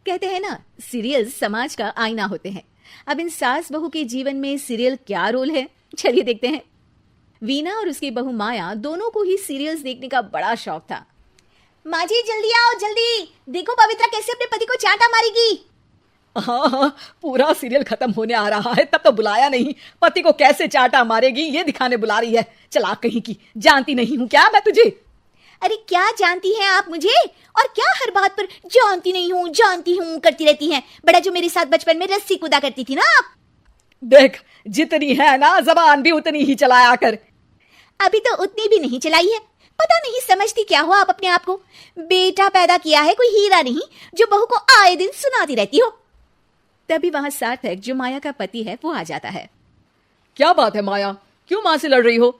कहते हैं ना, सीरियल समाज का आईना होते हैं। अब इन सास बहू के जीवन में सीरियल क्या रोल है, चलिए देखते हैं। वीना और उसकी बहू माया दोनों को ही सीरियल्स देखने का बड़ा शौक था। माँ जी जल्दी आओ, जल्दी देखो पवित्रा कैसे अपने पति को चांटा मारेगी। हाँ, पूरा सीरियल खत्म होने आ रहा है, तब तो बुलाया नहीं। पति को कैसे चांटा मारेगी ये दिखाने बुला रही है। चलाक कहीं की, जानती नहीं हूँ क्या मैं तुझे? अरे क्या जानती हैं आप मुझे, और क्या हर बात पर जानती हूँ करती रहती हैं। बड़ा जो मेरे साथ बचपन में रस्सी कूदा करती थी ना आप। देख, जितनी है ना जबान भी उतनी ही चलाया कर। अभी तो उतनी भी नहीं चलाई है। पता नहीं समझती क्या हो आप अपने आप को। बेटा पैदा किया है कोई हीरा नहीं जो बहू को आए दिन सुनाती रहती हो। तभी वहां सार्थक, जो माया का पति है, वो आ जाता है। क्या बात है माया, क्यों माँ से लड़ रही हो?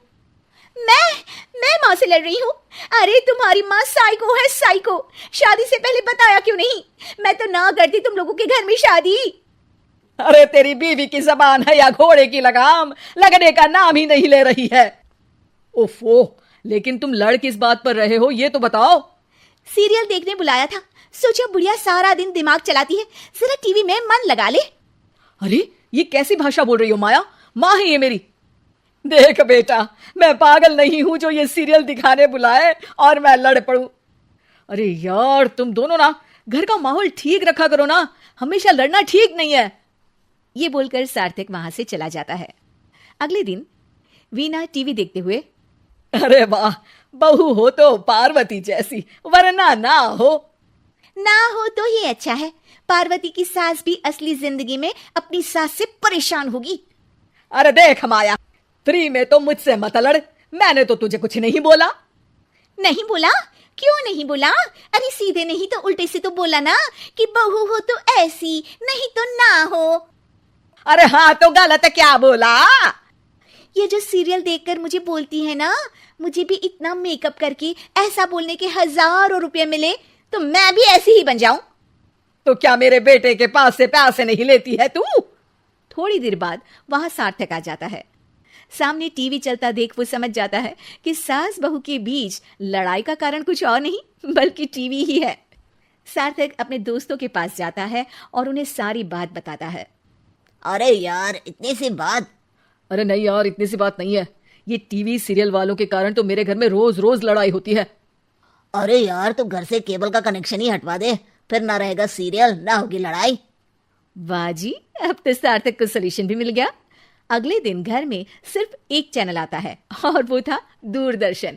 मैं माँ से लड़ रही हूँ? अरे तुम्हारी माँ साइको है, साइको। शादी से पहले बताया क्यों नहीं? मैं तो ना करती तुम लोगों के घर में शादी। अरे तेरी बीवी की जबान है या घोड़े की लगाम, लगने का नाम ही नहीं ले रही है। ओफो, लेकिन तुम लड़ किस बात पर रहे हो ये तो बताओ। सीरियल देखने बुलाया था, सोचा बुढ़िया सारा दिन दिमाग चलाती है, जरा टीवी में मन लगा ले। अरे ये कैसी भाषा बोल रही हो माया? माँ है ये मेरी। देख बेटा, मैं पागल नहीं हूं जो ये सीरियल दिखाने बुलाए और मैं लड़ पड़ूं। अरे यार, तुम दोनों ना घर का माहौल ठीक रखा करो ना, हमेशा लड़ना ठीक नहीं है। ये बोलकर सार्थक वहां से चला जाता है। अगले दिन वीना टीवी देखते हुए, अरे वाह, बहू हो तो पार्वती जैसी, वरना ना हो तो ही अच्छा है। पार्वती की सास भी असली जिंदगी में अपनी सास से परेशान होगी। अरे देख माया, फ्री में तो मुझसे मत लड़। मैंने तो तुझे कुछ नहीं बोला। नहीं बोला? क्यों नहीं बोला? अरे सीधे नहीं तो उल्टे से तो बोला ना कि बहू हो तो ऐसी, नहीं तो ना हो। अरे हाँ, तो गलत क्या बोला? ये जो सीरियल देखकर मुझे बोलती है ना, मुझे भी इतना मेकअप करके ऐसा बोलने के हजारों रुपए मिले तो मैं भी ऐसी ही बन जाऊं। तो क्या मेरे बेटे के पास से पैसे नहीं लेती है तू? थोड़ी देर बाद वहां सार्थक आ जाता है। सामने टीवी चलता देख वो समझ जाता है कि सास बहू के बीच लड़ाई का कारण कुछ और नहीं बल्कि टीवी ही है। सार्थक अपने दोस्तों के पास जाता है और उन्हें सारी बात बताता है। अरे यार, इतनी सी बात? अरे नहीं यार, इतनी सी बात नहीं है। ये टीवी सीरियल वालों के कारण तो मेरे घर में रोज रोज लड़ाई होती है। अरे यार, तो घर से केबल का कनेक्शन ही हटवा दे, फिर ना रहेगा सीरियल ना होगी लड़ाई। वाह जी, अब तो सार्थक को सोल्यूशन भी मिल गया। अगले दिन घर में सिर्फ एक चैनल आता है और वो था दूरदर्शन।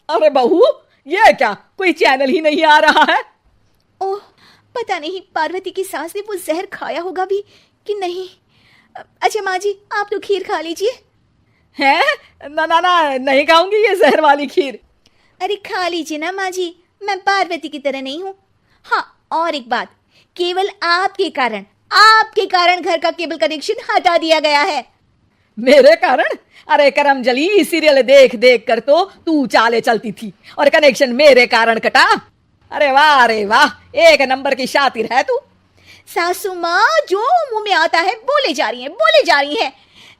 अरे बहू, ये क्या, कोई चैनल ही नहीं आ रहा है? ओह, पता नहीं पार्वती की सास ने वो जहर खाया होगा भी कि नहीं। अच्छा माँ जी, आप तो खीर खा लीजिए। हैं? ना ना ना, नहीं खाऊंगी ये जहर वाली खीर। अरे खा लीजिए ना माँ जी, मैं पार्वती की तरह नहीं हूँ। हाँ, और एक बात, केवल आपके कारण घर का केबल कनेक्शन हटा दिया गया है। मेरे कारण? अरे करमजली, सीरियल देख देख कर तो तू चाले चलती थी और कनेक्शन मेरे कारण कटा। अरे वाह, एक नंबर की शातिर है तू। सासू माँ जो मुंह में आता है बोले जा रही हैं।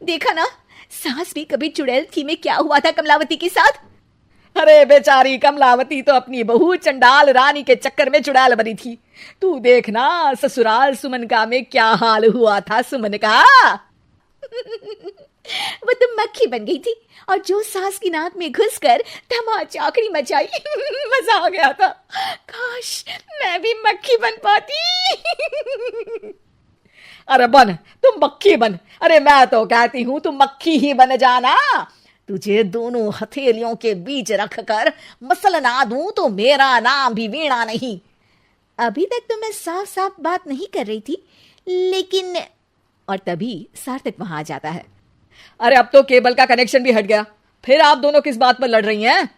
देखा ना, सास भी कभी चुड़ैल थी में क्या हुआ था कमलावती के साथ। अरे बेचारी कमलावती तो अपनी बहू चंडाल रानी के चक्कर में चुड़ैल बनी थी। तू देखना ससुराल सुमन का में क्या हाल हुआ था सुमन का। वो तो मक्खी बन गई थी और जो सास की नाक में घुसकर धमाचाकड़ी मचाई। मजा आ गया था। काश मैं भी मक्खी बन पाती। अरे बन, तुम मक्खी बन। अरे मैं तो कहती हूँ तुम मक्खी ही बन जाना। तुझे दोनों हथेलियों के बीच रखकर मसलना दूं तो मेरा नाम भी वीणा नहीं। अभी तक तो मैं साफ साफ बात नहीं कर रही थी, लेकिन। और तभी सार्थक वहां आ जाता है। अरे अब तो केबल का कनेक्शन भी हट गया, फिर आप दोनों किस बात पर लड़ रही हैं?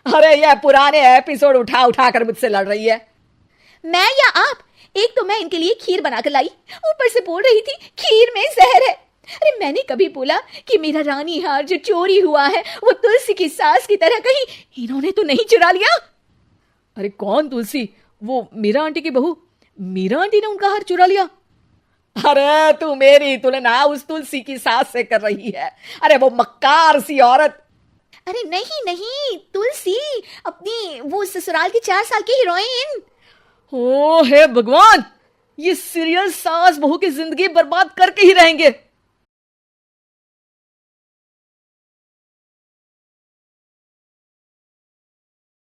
अरे ये पुराने एपिसोड उठा उठा कर मुझसे लड़ रही है। मैं या आप? एक तो मैं इनके लिए खीर बनाकर लाई, ऊपर से बोल रही थी खीर में जहर है। अरे मैंने कभी बोला कि मेरा रानी हार जो चोरी हुआ है वो तुलसी की सास की तरह कहीं इन्होंने तो नहीं चुरा लिया? अरे कौन तुलसी? वो मीरा आंटी की बहू। मीरा आंटी ने उनका हार चुरा लिया? अरे तू मेरी तुलना उस तुलसी की सास से कर रही है। अरे वो मक्कार सी औरत। अरे नहीं, तुलसी अपनी वो ससुराल की 4 साल की हीरोइन। ओ हे भगवान, ये सीरियल सास बहू की जिंदगी बर्बाद करके ही रहेंगे।